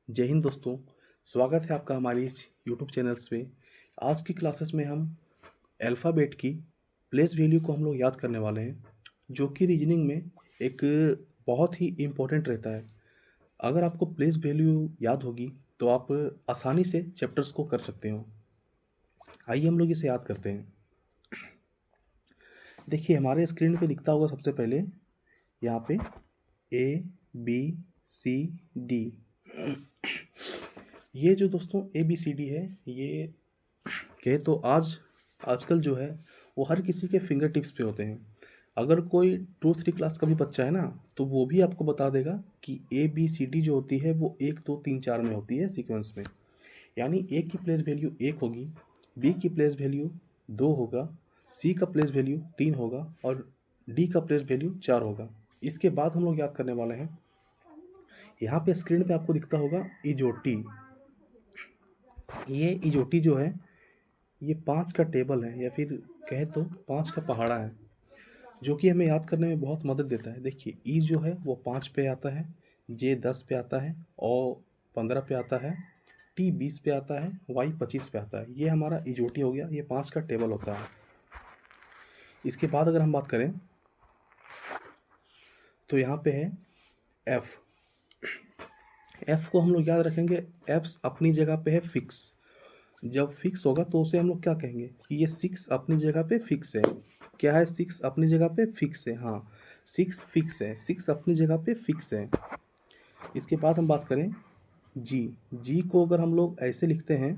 जय हिंद दोस्तों। स्वागत है आपका हमारी इस यूट्यूब चैनल्स पे। आज की क्लासेस में हम अल्फ़ाबेट की प्लेस वैल्यू को हम लोग याद करने वाले हैं, जो कि रीजनिंग में एक बहुत ही इम्पोर्टेंट रहता है। अगर आपको प्लेस वैल्यू याद होगी तो आप आसानी से चैप्टर्स को कर सकते हो। आइए हम लोग इसे याद करते हैं। देखिए हमारे स्क्रीन पे दिखता होगा सबसे पहले यहाँ पे ए बी सी डी। ये जो दोस्तों ए बी सी डी है, ये कहे तो आजकल जो है वो हर किसी के फिंगर टिप्स पे होते हैं। अगर कोई 2-3 क्लास का भी बच्चा है ना, तो वो भी आपको बता देगा कि ए बी सी डी जो होती है वो 1 2 3 4 में होती है सीक्वेंस में। यानी ए की प्लेस वैल्यू 1 होगी, बी की प्लेस वैल्यू 2 होगा, सी का प्लेस वैल्यू 3 होगा और डी का प्लेस वैल्यू 4 होगा। इसके बाद हम लोग याद करने वाले हैं, यहाँ पे स्क्रीन पे आपको दिखता होगा इजोटी। ये इजोटी जो है ये 5 का टेबल है, या फिर कहे तो 5 का पहाड़ा है, जो कि हमें याद करने में बहुत मदद देता है। देखिए ई जो है वो 5 पे आता है, जे 10 पे आता है, ओ 15 पे आता है, टी 20 पे आता है, वाई 25 पे आता है। ये हमारा इजोटी हो गया, ये 5 का टेबल होता है। इसके बाद अगर हम बात करें तो यहाँ पे है एफ। एफ को हम लोग याद रखेंगे, एफ अपनी जगह पे है फिक्स। जब फिक्स होगा तो उसे हम लोग क्या कहेंगे कि ये 6 अपनी जगह पे फिक्स है। क्या है? 6 अपनी जगह पे फिक्स है। हाँ, 6 फिक्स है, 6 अपनी जगह पे फिक्स है। इसके बाद हम बात करें जी। जी को अगर हम लोग ऐसे लिखते हैं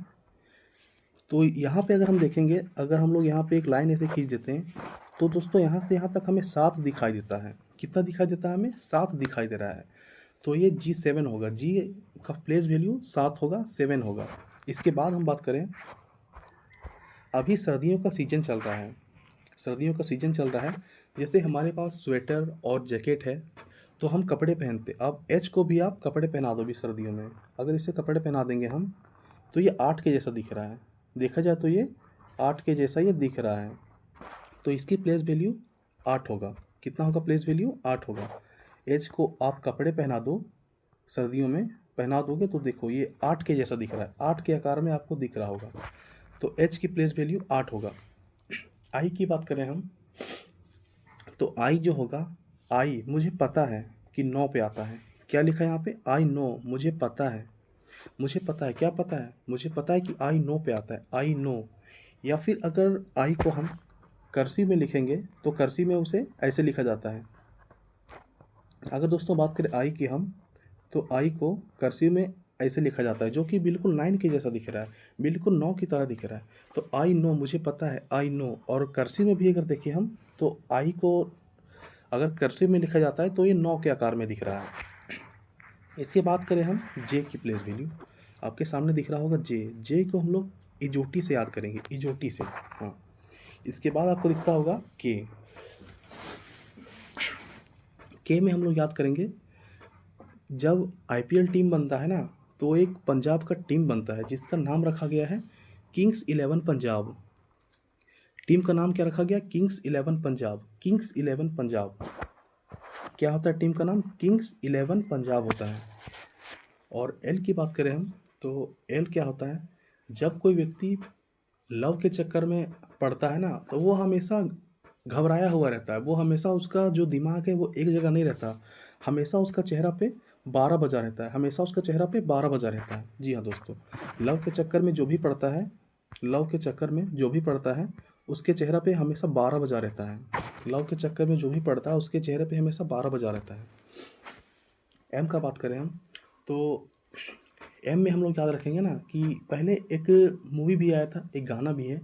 तो यहाँ पे अगर हम देखेंगे, अगर हम लोग यहाँ पे एक लाइन ऐसे खींच देते हैं तो दोस्तों यहाँ से यहाँ तक हमें 7 दिखाई देता है। कितना दिखाई देता है? हमें 7 दिखाई दे रहा है। तो ये G7 होगा। जी का प्लेस वैल्यू 7 होगा, 7 होगा। इसके बाद हम बात करें, अभी सर्दियों का सीज़न चल रहा है। सर्दियों का सीज़न चल रहा है, जैसे हमारे पास स्वेटर और जैकेट है तो हम कपड़े पहनते। अब एच को भी आप कपड़े पहना दो भी सर्दियों में। अगर इसे कपड़े पहना देंगे हम तो ये 8 के जैसा दिख रहा है। देखा जाए तो ये 8 के जैसा ये दिख रहा है। तो इसकी प्लेस वैल्यू 8 होगा। कितना होगा प्लेस वैल्यू? 8 होगा। एच को आप कपड़े पहना दो, सर्दियों में पहना दोगे तो देखो ये 8 के जैसा दिख रहा है, 8 के आकार में आपको दिख रहा होगा। तो एच की प्लेस वैल्यू 8 होगा। आई की बात करें हम तो आई जो होगा, आई मुझे पता है कि 9 पे आता है। क्या लिखा है यहाँ पे? आई नो, मुझे पता है। मुझे पता है, क्या पता है? मुझे पता है कि आई नो पे आता है, आई नो। या फिर अगर आई को हम कर्सिव में लिखेंगे तो कर्सिव में उसे ऐसे लिखा जाता है। अगर दोस्तों बात करें आई की हम, तो आई को कर्सिव में ऐसे लिखा जाता है, जो कि बिल्कुल 9 के जैसा दिख रहा है, बिल्कुल 9 की तरह दिख रहा है। तो आई नो, मुझे पता है, आई नो। और कर्सिव में भी अगर देखें हम तो आई को अगर कर्सिव में लिखा जाता है तो ये 9 के आकार में दिख रहा है। इसके बाद करें हम जे की प्लेस वैल्यू, आपके सामने दिख रहा होगा जे। जे को हम लोग इजोटी से याद करेंगे, इजोटी से। हाँ, इसके बाद आपको दिखता होगा के में हम लोग याद करेंगे, जब आईपीएल टीम बनता है ना तो एक पंजाब का टीम बनता है जिसका नाम रखा गया है किंग्स 11 पंजाब। टीम का नाम क्या रखा गया? किंग्स 11 पंजाब। किंग्स 11 पंजाब क्या होता है? टीम का नाम किंग्स 11 पंजाब होता है। और एल की बात करें हम तो एल क्या होता है? जब कोई व्यक्ति लव के चक्कर में पड़ता है ना तो वो हमेशा घबराया हुआ रहता है। वो हमेशा उसका जो दिमाग है वो एक जगह नहीं रहता। हमेशा उसका चेहरा पे 12 बजा रहता है, हमेशा उसका चेहरा पे 12 बजा रहता है। जी हाँ दोस्तों, लव के चक्कर में जो भी पड़ता है, लव के चक्कर में जो भी पड़ता है उसके चेहरा पे हमेशा 12 बजा रहता है। लव के चक्कर में जो भी पड़ता है उसके चेहरे पे हमेशा 12 बजा रहता है। एम का बात करें हम तो एम में हम लोग याद रखेंगे ना कि पहले एक मूवी भी आया था, एक गाना भी है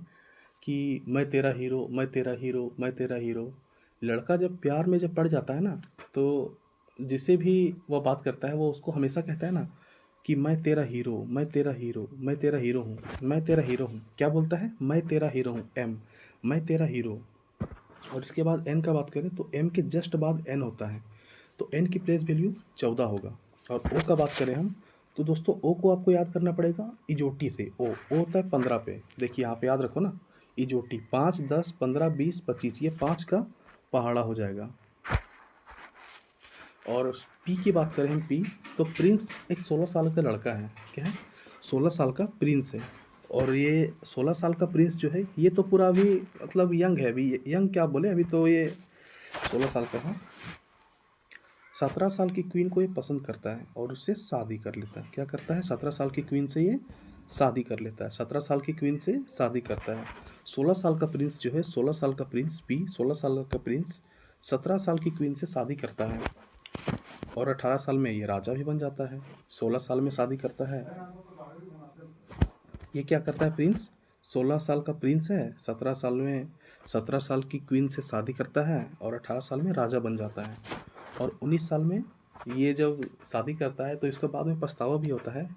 कि मैं तेरा हीरो, मैं तेरा हीरो, मैं तेरा हीरो। लड़का जब प्यार में जब पड़ जाता है ना तो जिसे भी वह बात करता है वो उसको हमेशा कहता है ना कि मैं तेरा हीरो, मैं तेरा हीरो, मैं तेरा हीरो हूँ, मैं तेरा हीरो हूँ। क्या बोलता है? मैं तेरा हीरो हूँ, एम, मैं तेरा हीरो। और इसके बाद एन का बात करें तो एम के जस्ट बाद एन होता है, तो एन की प्लेस वैल्यू 14 होगा। और ओ का बात करें हम तो दोस्तों ओ को आपको याद करना पड़ेगा इजोटी से। ओ होता है 15 पे। देखिए यहाँ पे याद रखो ना, इजोटी 5 10 15 20 25, ये 5 का पहाड़ा हो जाएगा। और पी की बात करें हम पी, तो प्रिंस एक 16 साल का लड़का है। क्या है? 16 साल का प्रिंस है। और ये 16 साल का प्रिंस जो है ये तो पूरा अभी मतलब यंग है, अभी यंग क्या बोले, अभी तो ये 16 साल का है। 17 साल की क्वीन को ये पसंद करता है और उससे शादी कर लेता है। क्या करता है? 17 साल की क्वीन से ये शादी कर लेता है। 17 साल की क्वीन से शादी करता है। 16 साल का प्रिंस जो है, 16 साल का प्रिंस पी, 16 साल का प्रिंस 17 साल की क्वीन से शादी करता है और 18 साल में ये राजा भी बन जाता है। 16 साल में शादी करता है, ये क्या करता है प्रिंस? 16 साल का प्रिंस है, 17 साल में 17 साल की क्वीन से शादी करता है और 18 साल में राजा बन जाता है। और 19 साल में ये जब शादी करता है तो इसको बाद में पछतावा भी होता है।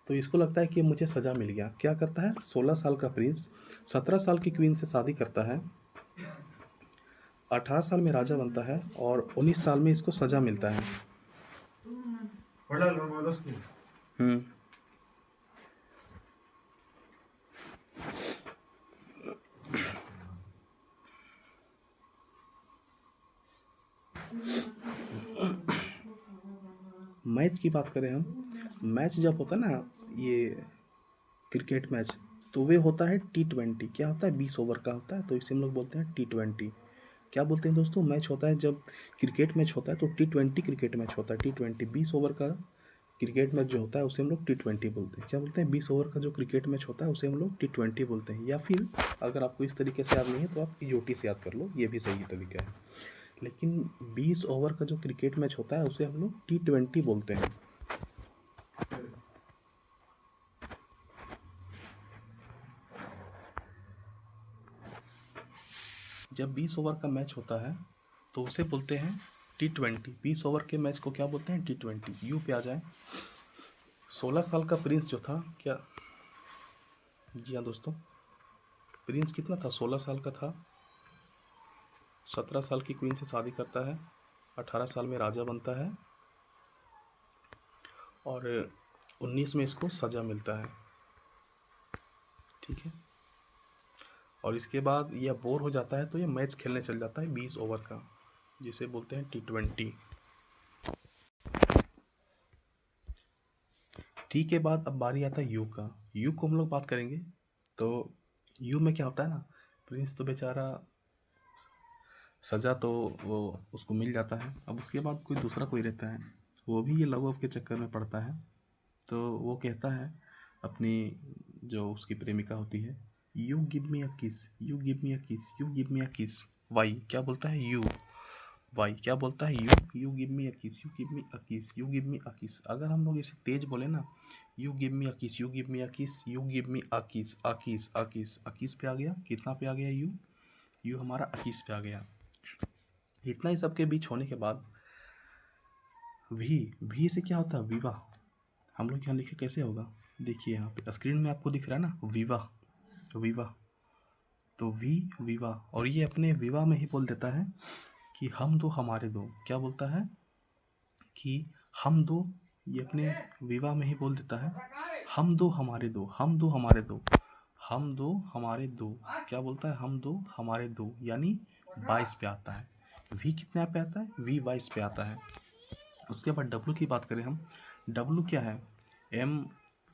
तो इसको लगता है कि मुझे सज़ा मिल गया। क्या करता है? 16 साल का प्रिंस 17 साल की क्वीन से शादी करता है, 18 साल में राजा बनता है और 19 साल में इसको सज़ा मिलता है। हम्म मैच की बात करें हम, मैच जब होता है ना ये क्रिकेट मैच, तो वे होता है T20। क्या होता है? 20 ओवर का होता है, तो इसे हम लोग बोलते हैं T20। क्या बोलते हैं दोस्तों? मैच होता है जब क्रिकेट मैच होता है तो T20 क्रिकेट मैच होता है। T20 20 ओवर का क्रिकेट मैच जो होता है उसे हम लोग T20 बोलते हैं। क्या बोलते हैं? 20 ओवर का जो क्रिकेट मैच होता है उसे हम लोग T20 बोलते हैं। या फिर अगर आपको इस तरीके से याद नहीं है तो आप EOT से याद कर लो, ये भी सही तरीका है। लेकिन 20 ओवर का जो क्रिकेट मैच होता है उसे हम लोग T20 बोलते हैं। जब 20 ओवर का मैच होता है तो उसे बोलते हैं T20। 20 ओवर के मैच को क्या बोलते हैं? T20। यू पे आ जाए। 16 साल का प्रिंस जो था, क्या, जी हाँ दोस्तों, प्रिंस कितना था? 16 साल का था। 17 साल की क्वीन से शादी करता है, 18 साल में राजा बनता है और 19 में इसको सज़ा मिलता है। ठीक है। और इसके बाद यह बोर हो जाता है तो ये मैच खेलने चल जाता है 20 ओवर का, जिसे बोलते हैं T20। टी के बाद अब बारी आता है यू का। यू को हम लोग बात करेंगे तो यू में क्या होता है ना, प्रिंस तो बेचारा सज़ा तो वो उसको मिल जाता है। अब उसके बाद कोई दूसरा कोई रहता है, वो भी ये लव के चक्कर में पड़ता है। तो वो कहता है अपनी जो उसकी प्रेमिका होती है, यू गिव मी अ किस, यू गिव मी अ किस, यू गिव मी अ किस। वाई क्या बोलता है? यू। वाई क्या बोलता है? यू गिव मी अ किस, यू गिव मी अ किस, यू गिव मी अ किस। अगर हम लोग इसे तेज बोले ना, यू गिव मी अ किस, यू गिव मी अ किस, यू गिव मी अ किस, अ किस, अ किस, अ किस पे आ गया। कितना पे आ गया? यू। यू हमारा अ किस पे आ गया। इतना ही सबके बीच होने के बाद वी से क्या होता है? विवाह। हम लोग यहाँ लिखे कैसे होगा? देखिए यहाँ पे स्क्रीन में आपको दिख रहा है ना, विवाह, विवाह। तो विवाह, और ये अपने विवाह में ही बोल देता है कि हम दो हमारे दो। क्या बोलता है? कि हम दो, ये अपने विवाह में ही बोल देता है, हम दो हमारे दो, हम दो हमारे दो, हम दो हमारे दो। क्या बोलता है? हम दो हमारे दो, यानी 22 पे आता है। वी कितने पे आता है? वी 22 पे आता है। उसके बाद डब्लू की बात करें हम, डब्लू क्या है? एम।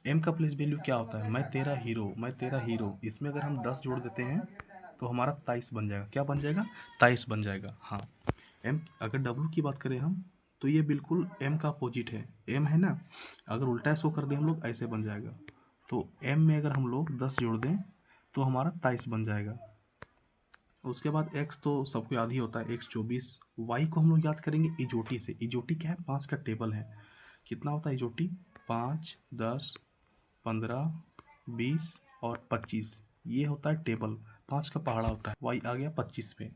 एम का प्लेस वैल्यू क्या होता है? मैं तेरा हीरो, मैं तेरा हीरो। इसमें अगर हम 10 जोड़ देते हैं तो हमारा 23 बन जाएगा। क्या बन जाएगा? 23 बन जाएगा। हाँ। एम, अगर डब्लू की बात करें हम तो ये बिल्कुल एम का अपोजिट है। एम है ना, अगर उल्टा इसको कर दें हम लोग ऐसे बन जाएगा। तो एम में अगर हम लोग 10 जोड़ दें तो हमारा 23 बन जाएगा। उसके बाद एक्स तो सबको याद ही होता है, एक्स 24। वाई को हम लोग याद करेंगे इजोटी से। इजोटी क्या है? 5 का टेबल है। कितना होता है इजोटी? 5, 10, 15, 20 और 25। ये होता है टेबल, 5 का पहाड़ा होता है। वाई आ गया 25 पे।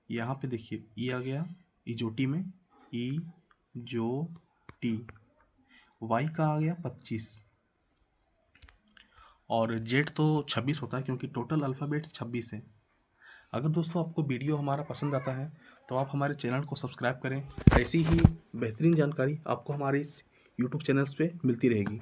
यहाँ पे देखिए ई आ गया इजोटी में, ई जो टी। वाई का आ गया 25 और जेड तो 26 होता है क्योंकि टोटल अल्फ़ाबेट्स 26 है। अगर दोस्तों आपको वीडियो हमारा पसंद आता है तो आप हमारे चैनल को सब्सक्राइब करें। ऐसी ही बेहतरीन जानकारी आपको हमारे इस यूट्यूब चैनल्स पे मिलती रहेगी।